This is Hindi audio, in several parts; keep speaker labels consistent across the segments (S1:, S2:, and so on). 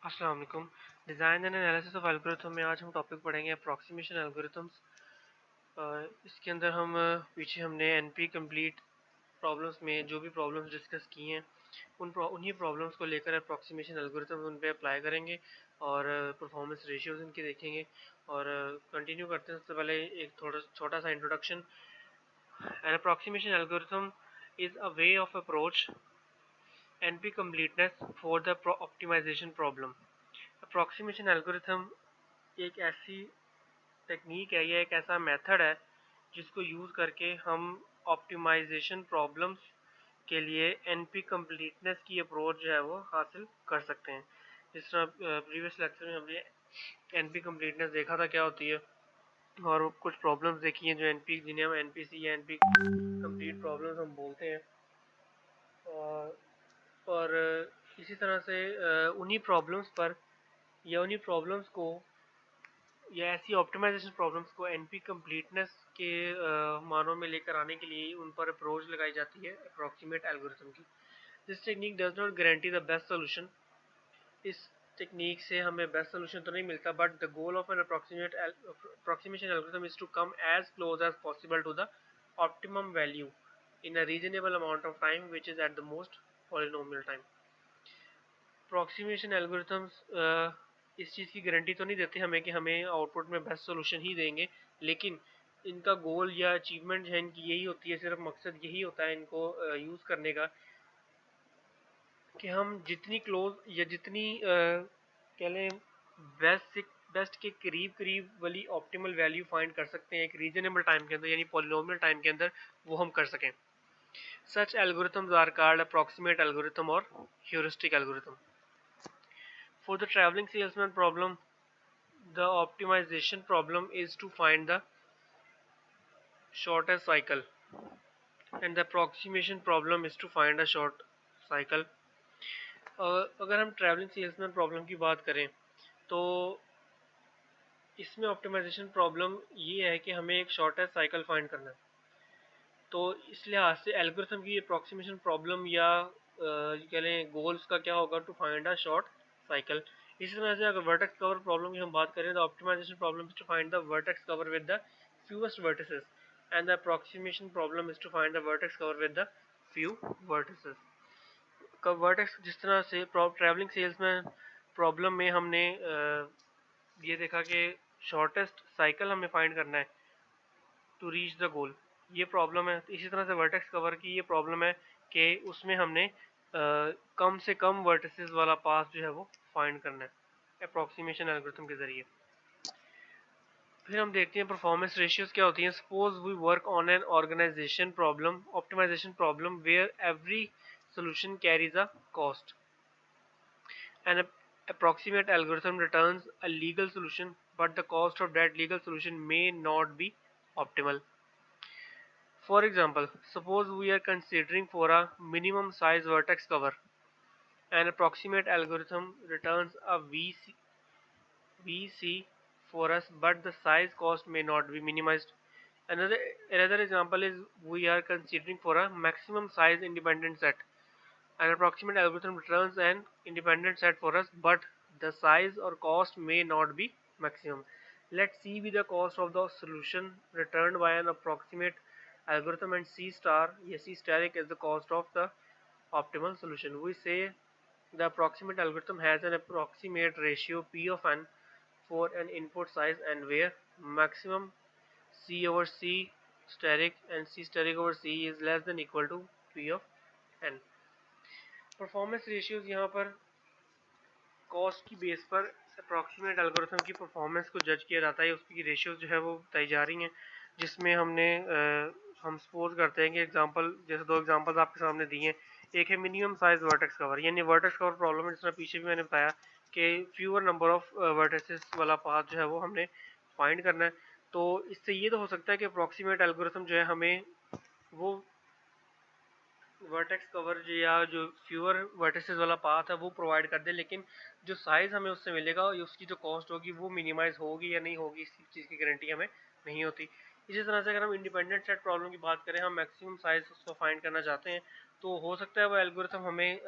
S1: अस्सलाम वालेकुम। Design and analysis of algorithm में आज हम टॉपिक पढ़ेंगे अप्रॉक्सीमेशन एल्गोरिथम्स। इसके अंदर हम पीछे हमने एनपी कंप्लीट प्रॉब्लम्स में जो भी प्रॉब्लम्स डिस्कस किए हैं उन्हीं प्रॉब्लम्स को लेकर अप्रॉक्सीमेशन एल्गोरिथम उन पे अप्लाई करेंगे और परफॉर्मेंस रेशियोज इनके देखेंगे और कंटिन्यू करते हैं। सबसे पहले एक थोड़ा छोटा सा introduction. An approximation algorithm is a way of approach NP completeness for the optimization problem। Approximation algorithm एक ऐसी टेक्निक है या एक ऐसा मेथड है जिसको यूज़ करके हम ऑप्टिमाइजेशन प्रॉब्लम्स के लिए एनपी कंप्लीटनेस की अप्रोच जो है वो हासिल कर सकते हैं। जिस तरह प्रीवियस लेक्चर में हमने एनपी कंप्लीटनेस देखा था क्या होती है और कुछ प्रॉब्लम्स देखी हैं जो एनपी जिन्हें हम एनपीसी या एनपी कंप्लीट प्रॉब्लम्स हम बोलते हैं। और इसी तरह से उन्हीं प्रॉब्लम्स पर या उन्हीं प्रॉब्लम्स को या ऐसी ऑप्टिमाइजेशन प्रॉब्लम्स को एनपी कंप्लीटनेस के मानों में लेकर आने के लिए उन पर अप्रोच लगाई जाती है अप्रॉक्सीमेट एल्गोरिथम की। This technique does not guarantee the best solution. इस टेक्निक से हमें बेस्ट सोल्यूशन तो नहीं मिलता, but the goal of an approximation algorithm is to come as close as possible to the optimum value in a reasonable amount of time which is at the most polynomial time। Approximation algorithms इस चीज़ की गारंटी तो नहीं देते हमें कि हमें आउटपुट में बेस्ट सोल्यूशन ही देंगे, लेकिन इनका गोल या अचीवमेंट है इनकी यही होती है, सिर्फ मकसद यही होता है इनको यूज़ करने का कि हम जितनी क्लोज या जितनी कह लें बेस्ट के करीब करीब वाली ऑप्टिमल वैल्यू फाइंड कर सकते हैं एक रीजनेबल टाइम के अंदर, यानी पॉलिनोमियल टाइम के अंदर वो हम कर सकें। Such algorithms are called approximate algorithm or heuristic algorithm। For the traveling salesman problem, the optimization problem is to find the shortest cycle, and the approximation problem is to find a short cycle। अगर हम ट्रैवलिंग सेल्समैन प्रॉब्लम की बात करें तो इसमें ऑप्टिमाइजेशन प्रॉब्लम ये है कि हमें एक शॉर्टेस्ट साइकिल फाइंड करना है। तो इस लिहाज से एल्गोरिथम की अप्रॉक्सीमेशन प्रॉब्लम या कह लें गोल्स का क्या होगा, to find a short cycle. इसी तरह से अगर वर्टेक्स कवर प्रॉब्लम की हम बात करें तो optimization problem is to find the vertex cover with the fewest vertices, and the approximation problem is to find the vertex cover with the few vertices. Vertex जिस तरह से ट्रैवलिंग सेल्समैन प्रॉब्लम में हमने ये देखा कि शॉर्टेस्ट साइकिल हमें फाइंड करना है टू रीच द गोल, ये प्रॉब्लम है। इसी तरह से वर्टेक्स कवर की ये प्रॉब्लम है कि उसमें हमने कम से कम वर्टिसेस वाला पाथ जो है वो फाइंड करना है अप्रॉक्सीमेशन एल्गोरिथम के जरिए। फिर हम देखते हैं परफॉर्मेंस रेशियोज क्या होती हैं। Suppose we work on an organization problem optimization problem where every solution carries a cost। An approximate algorithm returns a legal solution, but the cost of that legal solution may not be optimal। For example, suppose we are considering for a minimum size vertex cover. An approximate algorithm returns a VC for us, but the size cost may not be minimized। Another example is we are considering for a maximum size independent set. An approximate algorithm returns an independent set for us, but the size or cost may not be maximum। Let C be the cost of the solution returned by an approximate algorithm, and C star, yes, C steric is the cost of the optimal solution। We say the approximate algorithm has an approximate ratio P of n for an input size, and where maximum C over C steric and C steric over C is less than equal to P of n। Performance ratios यहाँ पर कॉस्ट की बेस पर अप्रॉक्सीमेट एल्गोरिथम की परफॉर्मेंस को जज किया जाता है, उसकी रेशियोज जो है वो बताई जा रही हैं, जिसमें हम सपोज करते हैं कि एग्जांपल जैसे दो एग्जांपल्स आपके सामने दिए हैं। एक है मिनिमम साइज वर्टेक्स कवर, यानी वर्टेक्स कवर प्रॉब्लम जिस तरह पीछे भी मैंने बताया कि फ्यूअर नंबर ऑफ वर्टेक्सेस वाला पाथ जो है वो हमने फाइंड करना है। तो इससे ये तो हो सकता है कि अप्रॉक्सीमेट एल्गोरिथम जो है हमें वो वर्टेक्स कवर या जो फ्यूअर वर्टिसेस वाला पाथ है वो प्रोवाइड कर दे, लेकिन जो साइज़ हमें उससे मिलेगा उसकी जो कॉस्ट होगी वो मिनिमाइज होगी या नहीं होगी, इस चीज़ की गारंटी हमें नहीं होती। इसी तरह से अगर हम इंडिपेंडेंट सेट प्रॉब्लम की बात करें, हम मैक्सिमम साइज उसको फाइंड करना चाहते हैं, तो हो सकता है वो एल्गोरिथम हमें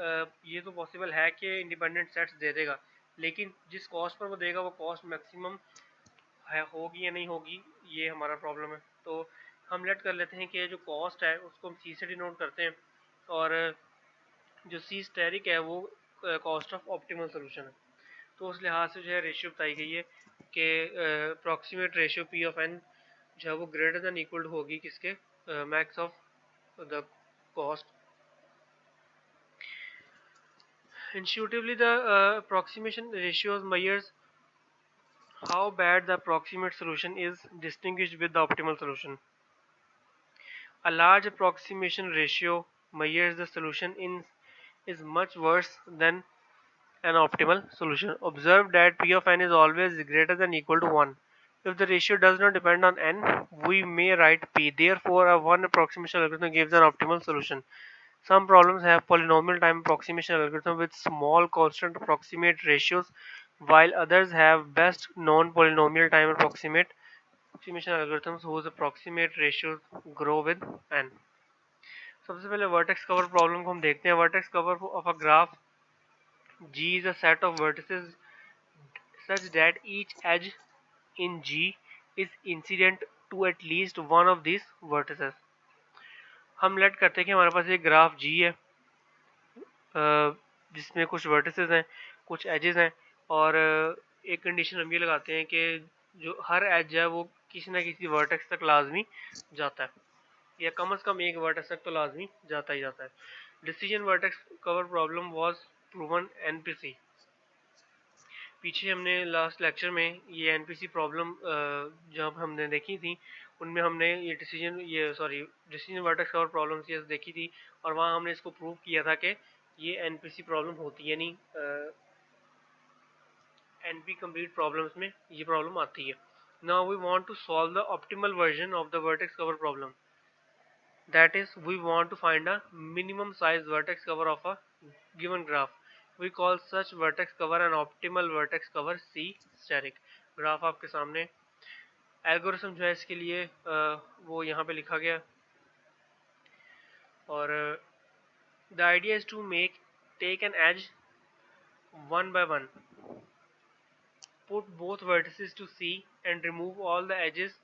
S1: ये तो पॉसिबल है कि इंडिपेंडेंट सेट्स दे देगा, लेकिन जिस कॉस्ट पर वो देगा वो कॉस्ट मैक्सिमम है, होगी या नहीं होगी, ये हमारा प्रॉब्लम है। तो हम लेट कर लेते हैं कि जो कॉस्ट है उसको हम सी से डिनोट करते हैं, और जो सी स्टेरिक है वो कॉस्ट ऑफ ऑप्टिमल सोल्यूशन है। तो उस लिहाज से जो है रेशियो बताई गई है कि approximate ratio P of N जो है वो ग्रेटर देन इक्वल होगी किसके, max of the cost. Intuitively, the approximation ratios measures how bad the approximate solution is distinguished with the optimal solution. A large approximation ratio measures the solution in is much worse than an optimal solution. Observe that P of n is always greater than or equal to 1. If the ratio does not depend on n, we may write P. Therefore, a one approximation algorithm gives an optimal solution. Some problems have polynomial time approximation algorithm with small constant approximate ratios, while others have best known polynomial time approximation algorithms whose approximate ratios grow with n. सबसे पहले वर्टेक्स कवर प्रॉब्लम को हम देखते हैं। Vertex cover of a graph G is a set of vertices such that each edge in G is incident to at least one of these vertices. हम लेट करते हैं कि हमारे पास एक ग्राफ G है जिसमें कुछ वर्टिसेस हैं, कुछ एजेस हैं, और एक कंडीशन हम ये लगाते हैं कि जो हर एज है वो किसी ना किसी वर्टेक्स तक लाजमी जाता है, या कम से कम एक वर्टेक्स तक तो लाजमी जाता ही जाता है। Decision vertex cover problem was proven NPC. पीछे हमने लास्ट लेक्चर में ये एनपीसी प्रॉब्लम जब हमने देखी थी उनमें हमने ये डिसीजन वर्टेक्स कवर प्रॉब्लम्स ये देखी थी, और वहाँ हमने इसको प्रूव किया था कि ये एनपीसी प्रॉब्लम होती है, यानी एनपी कंप्लीट प्रॉब्लम्स में ये प्रॉब्लम आती है। Now we want to solve the optimal version of the vertex cover problem, that is we want to find a minimum size vertex cover of a given graph. We call such vertex cover an optimal vertex cover C asterisk. Graph आपके सामने, एल्गोरिथम जो है इसके लिए वो यहाँ पे लिखा गया, और the idea is to take an edge one by one, put both vertices to C and remove all the edges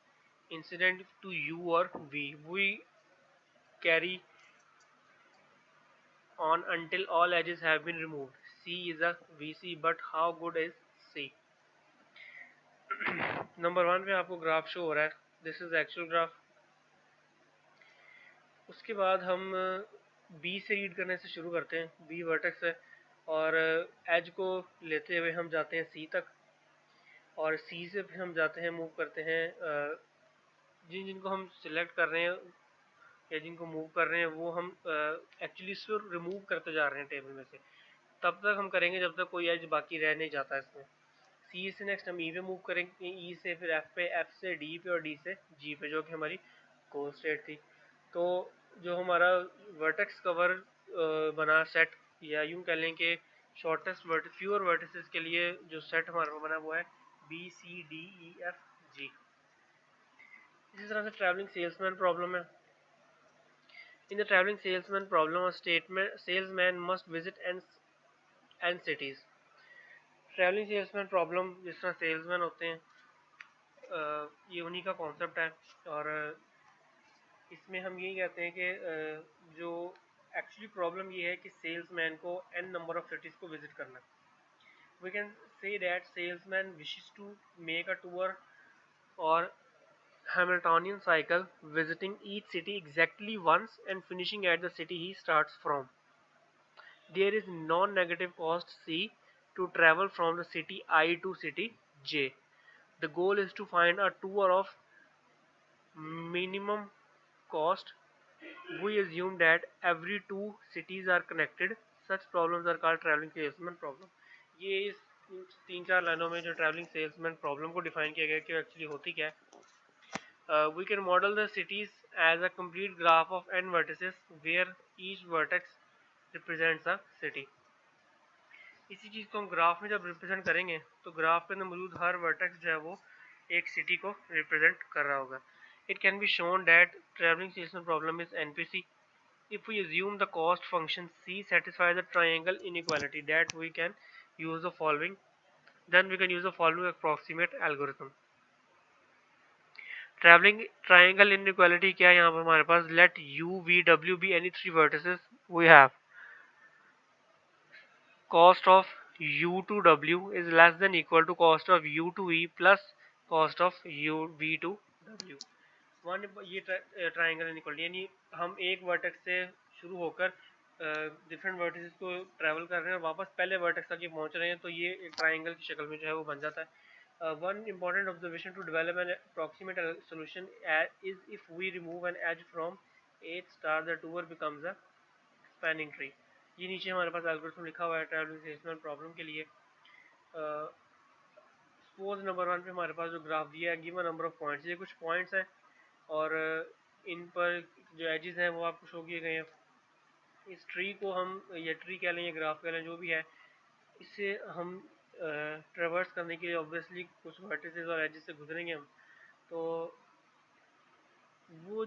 S1: incident to U or V. We carry on until all edges have been removed. C is a VC, but how good is C? Number 1 पे आपको ग्राफ शो हो रहा है, दिस इज एक्चुअल ग्राफ। उसके बाद हम B से रीड करने से शुरू करते हैं। B वर्टेक्स है, और एज को लेते हुए हम जाते हैं C तक, और C से फिर हम जाते हैं, मूव करते हैं जिनको हम सिलेक्ट कर रहे हैं या जिनको मूव कर रहे हैं वो हम एक्चुअली इसको रिमूव करते जा रहे हैं टेबल में से। तब तक हम करेंगे जब तक कोई एज बाकी रह नहीं जाता इसमें। सी से नेक्स्ट हम ई पे मूव करेंगे, ई से फिर एफ पे, एफ से डी पे, और डी से जी पे, जो कि हमारी गोल स्टेट थी। तो जो हमारा वर्टेक्स कवर बना सेट, या यूँ कह लें कि शॉर्टेस्ट फ्यूअर वर्टिसेस के लिए जो सेट हमारा बना हुआ है B C D E F G. इसी तरह से ट्रैवलिंग सेल्समैन प्रॉब्लम है। In the traveling salesman problem, a salesman must visit n cities. Travelling salesman problem जिस तरह सेल्समैन होते हैं, ये उन्हीं का कॉन्सेप्ट है, और इसमें हम यही कहते हैं कि जो एक्चुअली प्रॉब्लम ये है कि सेल्समैन को n नंबर ऑफ सिटीज़ को विजिट करना। We can say that salesman wishes to make a tour और Hamiltonian cycle, visiting each city exactly once and finishing at the city he starts from. There is non-negative cost C to travel from the city I to city J. The goal is to find a tour of minimum cost. We assume that every two cities are connected. Such problems are called traveling salesman problem. ये इस 3-4 लाइनों में जो ट्रैवलिंग सेल्समैन प्रॉब्लम को डिफाइन किया गया कि एक्चुअली होती क्या है। We can model the cities as a complete graph of n vertices where each vertex represents a city. इसी चीज़ को हम ग्राफ में जब रिप्रेजेंट करेंगे तो ग्राफ के अंदर मौजूद हर वर्टेक्स जो है वो एक सिटी को रिप्रेजेंट कर रहा होगा। It can be shown that traveling salesman problem is NPC if we assume the cost function C satisfies the triangle inequality, that we can use the following then we can use the following approximate algorithm. Travelling triangle inequality क्या है यहाँ पर हमारे पास, late u v w be any three vertices, we have cost of u to w is less than equal to cost of u to v plus cost of u v to w. One ये ट्राइंगल इनइक्वालिटी, यानी हम एक वर्टेक्स से शुरू होकर डिफरेंट वर्टिसेस को ट्रैवल कर रहे हैं और वापस पहले वर्टेक्स तक ये पहुंच रहे हैं, तो ये एक ट्राइंगल की शक्ल में जो है वो बन जाता है. One important observation to develop an approximate solution is if we remove an edge from each star, the tour becomes a spanning tree. ये नीचे हमारे पास एल्गोरिथम लिखा हुआ है ट्रैवलिंग प्रॉब्लम के लिए. सपोज नंबर 1 पे हमारे पास जो ग्राफ दिया है, गिवन नंबर ऑफ पॉइंट्स, ये कुछ पॉइंट्स हैं और इन पर जो एजेस हैं वो आपको शो किए गए हैं. इस ट्री को हम, या ट्री कह लें या ग्राफ कह लें, जो भी है, इससे हम ट्रेवर्स करने के लिए ऑब्वियसली कुछ वर्टिसेस और एजेस से गुजरेंगे हम. तो वो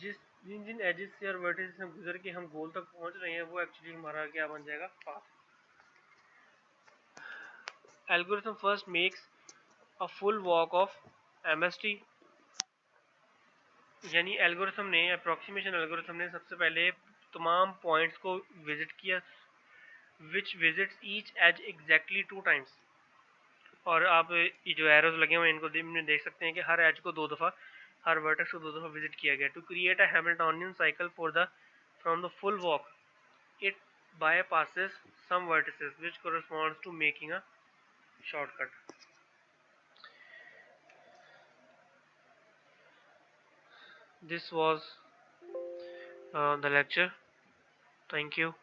S1: जिन जिन एजेस से और वर्टिसेस से गुजर के हम गोल तक पहुंच रहे हैं, वो एक्चुअली हमारा क्या बन जाएगा, path. Algorithm first makes a full walk of MST, यानी एल्गोरिथम ने, अप्रोक्सीमेशन एल्गोरिथम ने सबसे पहले तमाम पॉइंट्स को विजिट किया, which visits each edge exactly 2 times. और आप ये जो एरोज लगे हुए हैं इनको देख सकते हैं कि हर एज को 2 दफ़ा, हर वर्टेक्स को 2 दफ़ा विजिट किया गया. To create a Hamiltonian cycle for the from the full walk, it bypasses some vertices which corresponds to making a shortcut. This was the lecture. Thank you.